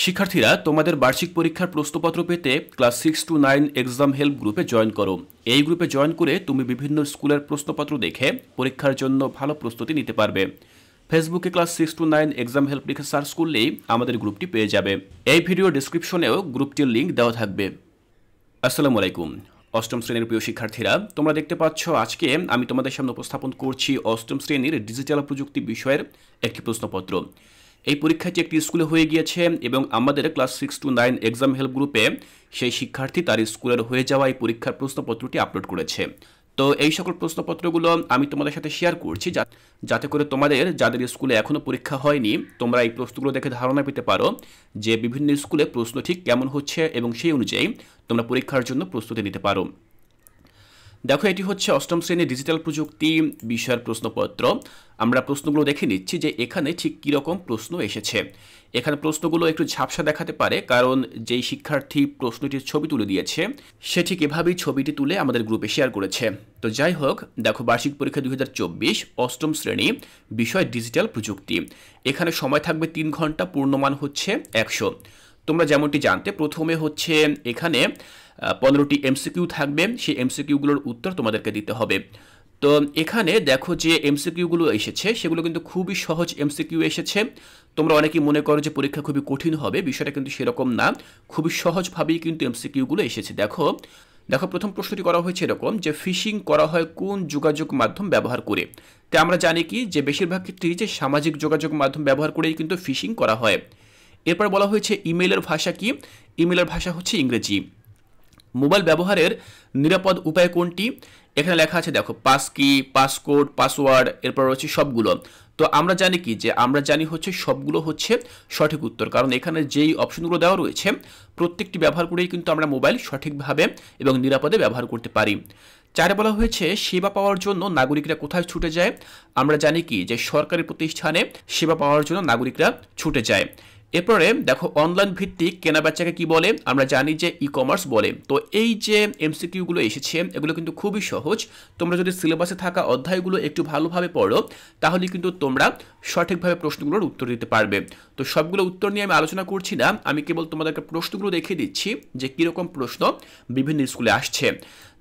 শিক্ষার্থীরা তোমাদের বার্ষিক পরীক্ষার প্রশ্নপত্র পেতে ক্লাস 6 to 9 এক্সাম হেল্প গ্রুপে জয়েন করো। এই গ্রুপে জয়েন করে তুমি বিভিন্ন স্কুলের প্রশ্নপত্র দেখে পরীক্ষার জন্য ভালো প্রস্তুতি নিতে পারবে। ফেসবুকে ক্লাস 6 to 9 এক্সাম হেল্প লিখে সার্চ করলেই আমাদের গ্রুপটি পেয়ে যাবে। এই ভিডিও ডেসক্রিপশনেও গ্রুপটির লিঙ্ক দেওয়া থাকবে। আসসালামু আলাইকুম অষ্টম শ্রেণীর প্রিয় শিক্ষার্থীরা, তোমরা দেখতে পাচ্ছ আজকে আমি তোমাদের সামনে উপস্থাপন করছি অষ্টম শ্রেণীর ডিজিটাল প্রযুক্তি বিষয়ের একটি প্রশ্নপত্র। এই পরীক্ষাটি একটি স্কুলে হয়ে গিয়েছে এবং আমাদের ক্লাস 6 to 9 এক্সাম হেল্প গ্রুপে সেই শিক্ষার্থী তার স্কুলের হয়ে যাওয়া এই পরীক্ষার প্রশ্নপত্রটি আপলোড করেছে। তো এই সকল প্রশ্নপত্রগুলো আমি তোমাদের সাথে শেয়ার করছি যাতে করে তোমাদের যাদের স্কুলে এখনও পরীক্ষা হয়নি তোমরা এই প্রশ্নগুলো দেখে ধারণা পেতে পারো যে বিভিন্ন স্কুলে প্রশ্ন ঠিক কেমন হচ্ছে এবং সেই অনুযায়ী তোমরা পরীক্ষার জন্য প্রস্তুতি নিতে পারো। দেখো, এটি হচ্ছে অষ্টম শ্রেণীর ডিজিটাল প্রযুক্তি বিষয়ের প্রশ্নপত্র। আমরা প্রশ্নগুলো দেখে নিচ্ছি যে এখানে ঠিক কীরকম প্রশ্ন এসেছে। এখানে প্রশ্নগুলো একটু ঝাপসা দেখাতে পারে কারণ যেই শিক্ষার্থী প্রশ্নটির ছবি তুলে দিয়েছে সে ঠিক এভাবেই ছবিটি তুলে আমাদের গ্রুপে শেয়ার করেছে। তো যাই হোক, দেখো বার্ষিক পরীক্ষা 2024 অষ্টম শ্রেণী বিষয় ডিজিটাল প্রযুক্তি। এখানে সময় থাকবে 3 ঘন্টা, পূর্ণমান হচ্ছে 100। তোমরা যেমনটি জানতে প্রথমে হচ্ছে এখানে 15টি এমসিকিউ থাকবে, সেই এমসিকিউগুলোর উত্তর তোমাদেরকে দিতে হবে। তো এখানে দেখো যে এমসিকিউগুলো এসেছে সেগুলো কিন্তু খুবই সহজ এমসিকিউ এসেছে। তোমরা অনেকেই মনে করো যে পরীক্ষা খুবই কঠিন হবে, বিষয়টা কিন্তু সেরকম না, খুবই সহজভাবেই কিন্তু এমসিকিউগুলো এসেছে। দেখো প্রথম প্রশ্নটি করা হয়েছে এরকম যে ফিশিং করা হয় কোন যোগাযোগ মাধ্যম ব্যবহার করে। তো আমরা জানি কি যে বেশিরভাগ ক্ষেত্রেই যে সামাজিক যোগাযোগ মাধ্যম ব্যবহার করেই কিন্তু ফিশিং করা হয়। এরপর বলা হয়েছে ইমেইলের ভাষা কি। ইমেইলের ভাষা হচ্ছে ইংরেজি। মোবাইল ব্যবহারের নিরাপদ উপায় কোনটি। এখানে লেখা আছে দেখো পাসকি, পাসকোড, পাসওয়ার্ড, এরপর হচ্ছে সবগুলো। তো আমরা জানি কি যে আমরা জানি হচ্ছে সবগুলো হচ্ছে সঠিক উত্তর, কারণ এখানে যেই অপশনগুলো দেওয়া রয়েছে প্রত্যেকটি ব্যবহার করেই কিন্তু আমরা মোবাইল সঠিকভাবে এবং নিরাপদে ব্যবহার করতে পারি। 4 বলা হয়েছে সেবা পাওয়ার জন্য নাগরিকরা কোথায় ছুটে যায়। আমরা জানি কি যে সরকারি প্রতিষ্ঠানে সেবা পাওয়ার জন্য নাগরিকরা ছুটে যায়। এরপরে দেখো অনলাইন ভিত্তিক কেনাবেচাকে কি বলে। আমরা জানি যে ই কমার্স বলে। তো এই যে এমসিকিউগুলো এসেছে এগুলো কিন্তু খুবই সহজ। তোমরা যদি সিলেবাসে থাকা অধ্যায়গুলো একটু ভালোভাবে পড়ো তাহলে কিন্তু তোমরা সঠিকভাবে প্রশ্নগুলোর উত্তর দিতে পারবে। তো সবগুলো উত্তর নিয়ে আমি আলোচনা করছি না, আমি কেবল তোমাদেরকে প্রশ্নগুলো দেখিয়ে দিচ্ছি যে কীরকম প্রশ্ন বিভিন্ন স্কুলে আসছে।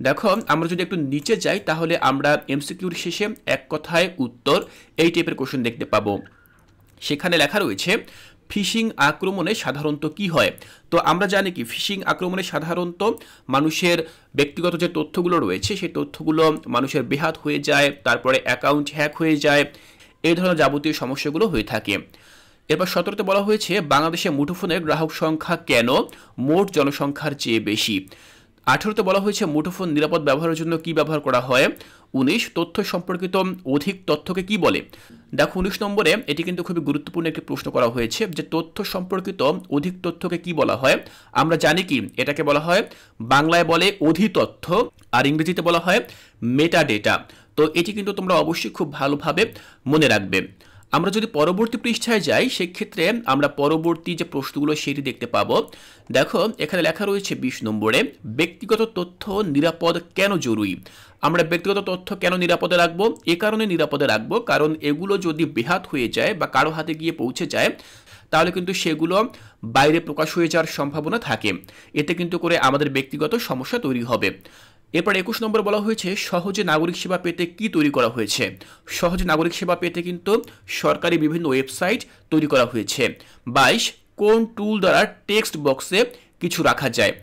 দেখো আমরা যদি একটু নিচে যাই তাহলে আমরা এমসিকিউর শেষে এক কথায় উত্তর এই টাইপের কোশ্চেন দেখতে পাবো। সেখানে লেখা রয়েছে ফিশিং আক্রমণে সাধারণত কি হয়। তো আমরা জানি কি ফিশিং আক্রমণে সাধারণত মানুষের ব্যক্তিগত যে তথ্যগুলো রয়েছে সেই তথ্যগুলো মানুষের বেহাত হয়ে যায়, তারপরে অ্যাকাউন্ট হ্যাক হয়ে যায়, এই ধরনের যাবতীয় সমস্যাগুলো হয়ে থাকে। এরপর 17তে বলা হয়েছে বাংলাদেশে মুঠোফোনের গ্রাহক সংখ্যা কেন মোট জনসংখ্যার চেয়ে বেশি। 18তে বলা হয়েছে মুঠোফোন নিরাপদ ব্যবহারের জন্য কি ব্যবহার করা হয়। 19 তথ্য সম্পর্কিত অধিক তথ্যকে কি বলে। দেখো 19 নম্বরে এটি কিন্তু খুবই গুরুত্বপূর্ণ একটি প্রশ্ন করা হয়েছে যে তথ্য সম্পর্কিত অধিক তথ্যকে কি বলা হয়। আমরা জানি কি এটাকে বলা হয় বাংলায় বলে অধিতথ্য আর ইংরেজিতে বলা হয় মেটা ডেটা। তো এটি কিন্তু তোমরা অবশ্যই খুব ভালোভাবে মনে রাখবে। আমরা যদি পরবর্তী পৃষ্ঠায় যাই সেক্ষেত্রে আমরা পরবর্তী যে প্রশ্নগুলো সেটি দেখতে পাবো। দেখো এখানে লেখা রয়েছে 20 নম্বরে ব্যক্তিগত তথ্য নিরাপদ কেন জরুরি। আমরা ব্যক্তিগত তথ্য কেন নিরাপদে রাখবো। এ কারণে নিরাপদে রাখবো কারণ এগুলো যদি বেহাত হয়ে যায় বা কারো হাতে গিয়ে পৌঁছে যায় তাহলে কিন্তু সেগুলো বাইরে প্রকাশ হয়ে যাওয়ার সম্ভাবনা থাকে, এতে কিন্তু করে আমাদের ব্যক্তিগত সমস্যা তৈরি হবে। এরপর 21 নম্বর বলা হয়েছে সহজে নাগরিক সেবা পেতে কি তৈরি করা হয়েছে। সহজে নাগরিক সেবা পেতে কিন্তু সরকারি বিভিন্ন ওয়েবসাইট তৈরি করা হয়েছে। 22 কোন টুল দ্বারা টেক্সট বক্সে কিছু রাখা যায়।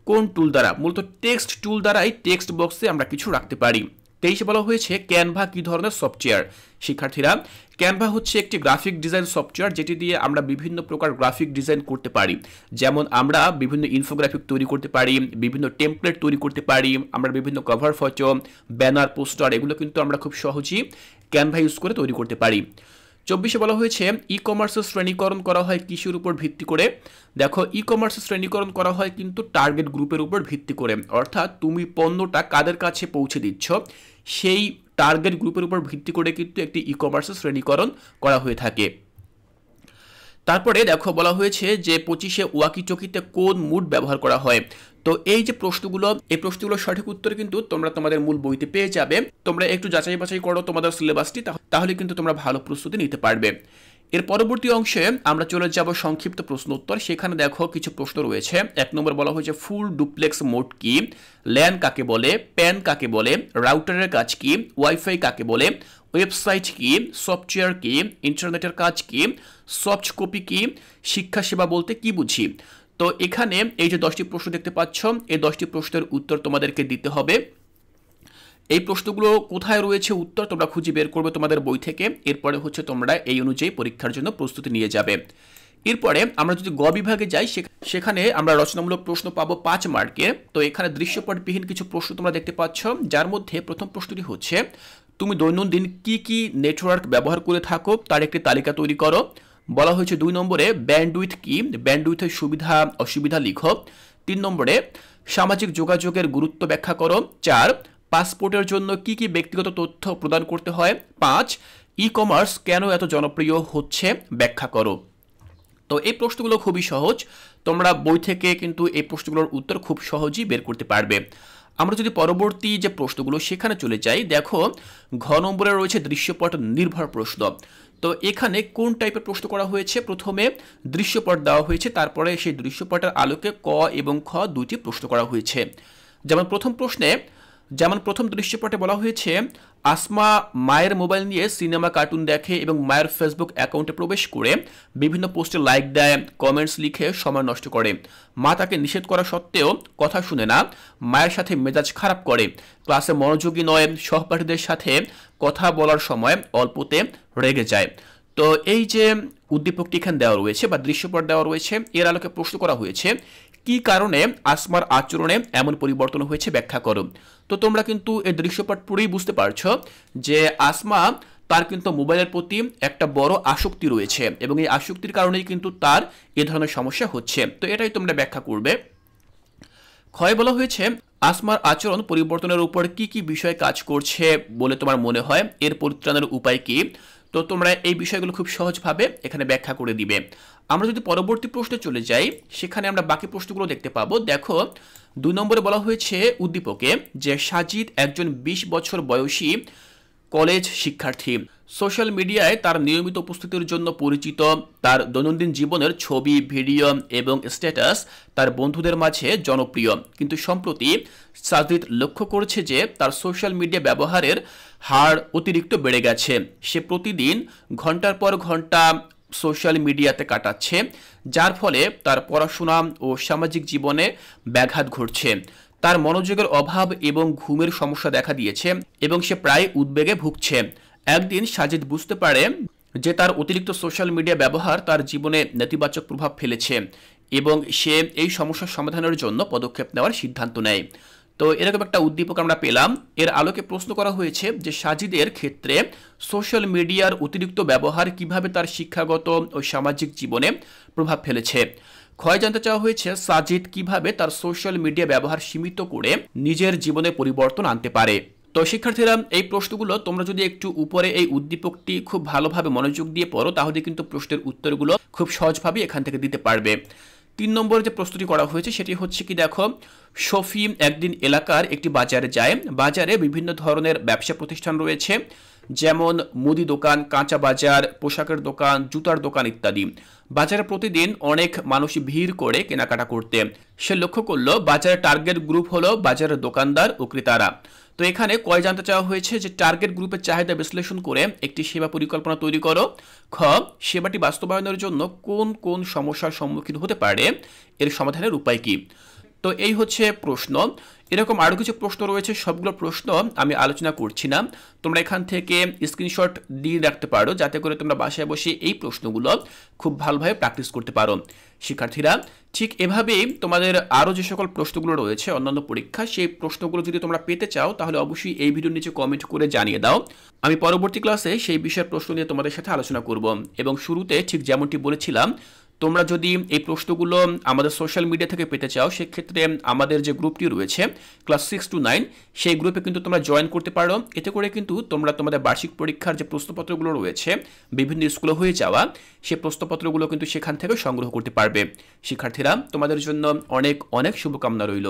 কোন টুল দ্বারা, মূলত টেক্সট টুল দ্বারাই টেক্সট বক্সে আমরা কিছু রাখতে পারি। 23 বলা হয়েছে ক্যানভা কি ধরনের সফটওয়্যার। শিক্ষার্থীরা ক্যানভা হচ্ছে একটি গ্রাফিক ডিজাইন সফটওয়্যার যেটি দিয়ে আমরা বিভিন্ন প্রকার গ্রাফিক ডিজাইন করতে পারি। যেমন আমরা বিভিন্ন ইনফোগ্রাফিক তৈরি করতে পারি, বিভিন্ন টেমপ্লেট তৈরি করতে পারি, আমরা বিভিন্ন কভার ফটো, ব্যানার, পোস্টার এগুলো কিন্তু আমরা খুব সহজেই ক্যানভা ইউজ করে তৈরি করতে পারি। 24 বলা হয়েছে ই কমার্সের শ্রেণীকরণ করা হয় কিসের উপর ভিত্তি করে। দেখো ই কমার্সের শ্রেণীকরণ করা হয় কিন্তু টার্গেট গ্রুপের উপর ভিত্তি করে, অর্থাৎ তুমি পণ্যটা কাদের কাছে পৌঁছে দিচ্ছ সেই টার্গেট গ্রুপের উপর ভিত্তি করে কিন্তু একটি ই কমার্সের শ্রেণীকরণ করা হয়ে থাকে। তারপরে দেখো বলা হয়েছে যে 25 ওয়াকিটকিতে কোন মুড ব্যবহার করা হয়। তো এই যে প্রশ্নগুলো এই প্রশ্নগুলোর সঠিক উত্তর কিন্তু তোমরা তোমাদের মূল বইতে পেয়ে যাবে। তোমরা একটু যাচাই বাছাই করো তোমাদের সিলেবাসটি, তাহলে কিন্তু তোমরা ভালো প্রস্তুতি নিতে পারবে। এর পরবর্তী অংশে আমরা চলে যাব সংক্ষিপ্ত প্রশ্ন উত্তর। সেখানে দেখো কিছু প্রশ্ন রয়েছে। 1 নম্বর বলা হয়েছে ফুল ডুপ্লেক্স মোড কি, ল্যান কাকে বলে, প্যান কাকে বলে, রাউটারের কাজ কি, ওয়াইফাই কাকে বলে, ওয়েবসাইট কি, সফটওয়্যার কি, ইন্টারনেটের কাজ কি, সফট কপি কি, শিক্ষা সেবা বলতে কি বুঝি। তো এখানে এই যে 10টি প্রশ্ন দেখতে পাচ্ছ, এই 10টি প্রশ্নের উত্তর তোমাদেরকে দিতে হবে। এই প্রশ্নগুলো কোথায় রয়েছে উত্তর তোমরা খুঁজে বের করবে তোমাদের বই থেকে। এরপরে হচ্ছে তোমরা এই অনুযায়ী পরীক্ষার জন্য প্রস্তুতি নিয়ে যাবে। এরপরে আমরা যদি গ বিভাগে যাই, সেখানে আমরা রচনামূলক প্রশ্ন পাবো 5 মার্কের। তো এখানে দৃশ্যপটবিহীন কিছু প্রশ্ন তোমরা দেখতে পাচ্ছ, যার মধ্যে প্রথম প্রশ্নটি হচ্ছে তুমি দৈনন্দিন কি কি নেটওয়ার্ক ব্যবহার করে থাকো তার একটি তালিকা তৈরি করো। বলা হয়েছে 2 নম্বরে ব্যান্ডউইথ কি, ব্যান্ডউইথের সুবিধা অসুবিধা লিখো। 3 নম্বরে সামাজিক যোগাযোগের গুরুত্ব ব্যাখ্যা করো। 4 পাসপোর্টের জন্য কি কি ব্যক্তিগত তথ্য প্রদান করতে হয়। 5 ই কমার্স কেন এত জনপ্রিয় হচ্ছে ব্যাখ্যা করো। তো এই প্রশ্নগুলো খুবই সহজ, তোমরা বই থেকে কিন্তু এই প্রশ্নগুলোর উত্তর খুব সহজেই বের করতে পারবে। আমরা যদি পরবর্তী যে প্রশ্নগুলো সেখানে চলে যাই, দেখো ঘ নম্বরে রয়েছে দৃশ্যপট নির্ভর প্রশ্ন। তো এখানে কোন টাইপের প্রশ্ন করা হয়েছে, প্রথমে দৃশ্যপট দেওয়া হয়েছে, তারপরে সেই দৃশ্যপটের আলোকে ক এবং খ দুইটি প্রশ্ন করা হয়েছে। যেমন প্রথম দৃশ্যপটে বলা হয়েছে আসমা মায়ের মোবাইল নিয়ে সিনেমা কার্টুন দেখে এবং মায়ের ফেসবুক অ্যাকাউন্টে প্রবেশ করে বিভিন্ন পোস্টে লাইক দেয়, কমেন্টস লিখে সময় নষ্ট করে। মা তাকে নিষেধ করা সত্ত্বেও কথা শুনে না, মায়ের সাথে মেজাজ খারাপ করে, ক্লাসে মনোযোগী নয়, সহপাঠীদের সাথে কথা বলার সময় অল্পতে রেগে যায়। তো এই যে উদ্দীপকটি এখানে দেওয়া রয়েছে বা দৃশ্যপট দেওয়া রয়েছে, এর আলোকে প্রশ্ন করা হয়েছে কি কারণে আসমার আচরণে এমন পরিবর্তন হয়েছে ব্যাখ্যা করো। তো তোমরা কিন্তু এই দৃশ্যপট পুরোই বুঝতে পারছো যে আসমা তার কিন্তু মোবাইলের প্রতি একটা বড় আসক্তি রয়েছে এবং এই আসক্তির কারণেই কিন্তু তার এ ধরনের সমস্যা হচ্ছে। তো এটাই তোমরা ব্যাখ্যা করবে। ক্ষয় বলা হয়েছে আসমার আচরণ পরিবর্তনের উপর কি কি বিষয় কাজ করছে বলে তোমার মনে হয়, এর পরিত্রাণের উপায় কি। তো তোমরা এই বিষয়গুলো খুব সহজভাবে এখানে ব্যাখ্যা করে দিবে। আমরা যদি পরবর্তী প্রশ্নে চলে যাই, সেখানে আমরা বাকি প্রশ্নগুলো দেখতে পাবো। দেখো 2 নম্বরে বলা হয়েছে উদ্দীপকে যে সাজিদ একজন 20 বছর বয়সী কলেজ শিক্ষার্থী, সোশ্যাল মিডিয়ায় তার নিয়মিত উপস্থিতির জন্য পরিচিত, তার দৈনন্দিন জীবনের ছবি, ভিডিও এবং স্ট্যাটাস তার বন্ধুদের মাঝে জনপ্রিয়। কিন্তু সম্প্রতি সাজিদ লক্ষ্য করেছে যে তার সোশ্যাল মিডিয়া ব্যবহারের হার অতিরিক্ত বেড়ে গেছে। সে প্রতিদিন ঘন্টার পর ঘন্টা সোশ্যাল মিডিয়াতে কাটাচ্ছে, যার ফলে তার পড়াশোনা ও সামাজিক জীবনে ব্যাঘাত ঘটছে। তার মনোযোগের অভাব এবং ঘুমের সমস্যা দেখা দিয়েছে এবং সে প্রায় উদ্বেগে ভুগছে। একদিন সাজিদ বুঝতে পারে যে তার অতিরিক্ত সোশ্যাল মিডিয়া ব্যবহার তার জীবনে নেতিবাচক প্রভাব ফেলেছে এবং সে এই সমস্যার সমাধানের জন্য পদক্ষেপ নেওয়ার সিদ্ধান্ত নেয়। তো এরকম একটা উদ্দীপক আমরা পেলাম। এর আলোকে প্রশ্ন করা হয়েছে যে সাজিদের ক্ষেত্রে সোশ্যাল মিডিয়ার অতিরিক্ত ব্যবহার কিভাবে তার শিক্ষাগত ও সামাজিক জীবনে প্রভাব ফেলেছে। ক্ষয় জানতে চাওয়া হয়েছে সাজিদ কিভাবে তার সোশ্যাল মিডিয়া ব্যবহার সীমিত করে নিজের জীবনে পরিবর্তন আনতে পারে। তো শিক্ষার্থীরা এই প্রশ্নগুলো তোমরা যদি একটু উপরে এই উদ্দীপকটি খুব ভালোভাবে মনোযোগ দিয়ে পড়ো, তাহলে কিন্তু প্রশ্নের উত্তরগুলো খুব সহজভাবে এখান থেকে দিতে পারবে। 3 নম্বর যে প্রশ্নটি করা হয়েছে সেটি হচ্ছে কি, দেখো শফি একদিন এলাকার একটি বাজারে যায়। বাজারে বিভিন্ন ধরনের ব্যবসা প্রতিষ্ঠান রয়েছে, যেমন মুদি দোকান, কাঁচা বাজার, পোশাকের দোকান, জুতার দোকান ইত্যাদি। বাজারে প্রতিদিন অনেক মানুষই ভিড় করে কেনাকাটা করতে। সে লক্ষ্য করলো বাজারের টার্গেট গ্রুপ হলো বাজারের দোকানদার ও ক্রেতারা। তো এখানে কয় জানতে চাওয়া হয়েছে যে টার্গেট গ্রুপের চাহিদা বিশ্লেষণ করে একটি সেবা পরিকল্পনা তৈরি করো। খ সেবাটি বাস্তবায়নের জন্য কোন কোন সমস্যার সম্মুখীন হতে পারে, এর সমাধানের উপায় কি। তো এই হচ্ছে প্রশ্ন। এরকম আরও কিছু প্রশ্ন রয়েছে, সবগুলো প্রশ্ন আমি আলোচনা করছি না, তোমরা এখান থেকে স্ক্রিনশট দিয়ে রাখতে পারো যাতে করে তোমরা বাসায় বসে এই প্রশ্নগুলো খুব ভালোভাবে প্র্যাকটিস করতে পারো। শিক্ষার্থীরা ঠিক এভাবেই তোমাদের আরও যে সকল প্রশ্নগুলো রয়েছে অন্যান্য পরীক্ষা, সেই প্রশ্নগুলো যদি তোমরা পেতে চাও তাহলে অবশ্যই এই ভিডিওর নিচে কমেন্ট করে জানিয়ে দাও। আমি পরবর্তী ক্লাসে সেই বিষয়ের প্রশ্ন নিয়ে তোমাদের সাথে আলোচনা করব। এবং শুরুতে ঠিক যেমনটি বলেছিলাম, তোমরা যদি এই প্রশ্নগুলো আমাদের সোশ্যাল মিডিয়া থেকে পেতে চাও, সেক্ষেত্রে আমাদের যে গ্রুপটি রয়েছে ক্লাস 6 to 9, সেই গ্রুপে কিন্তু তোমরা জয়েন করতে পারো। এতে করে কিন্তু তোমরা তোমাদের বার্ষিক পরীক্ষার যে প্রশ্নপত্রগুলো রয়েছে বিভিন্ন স্কুলে হয়ে যাওয়া, সেই প্রশ্নপত্রগুলো কিন্তু সেখান থেকে সংগ্রহ করতে পারবে। শিক্ষার্থীরা তোমাদের জন্য অনেক অনেক শুভকামনা রইল।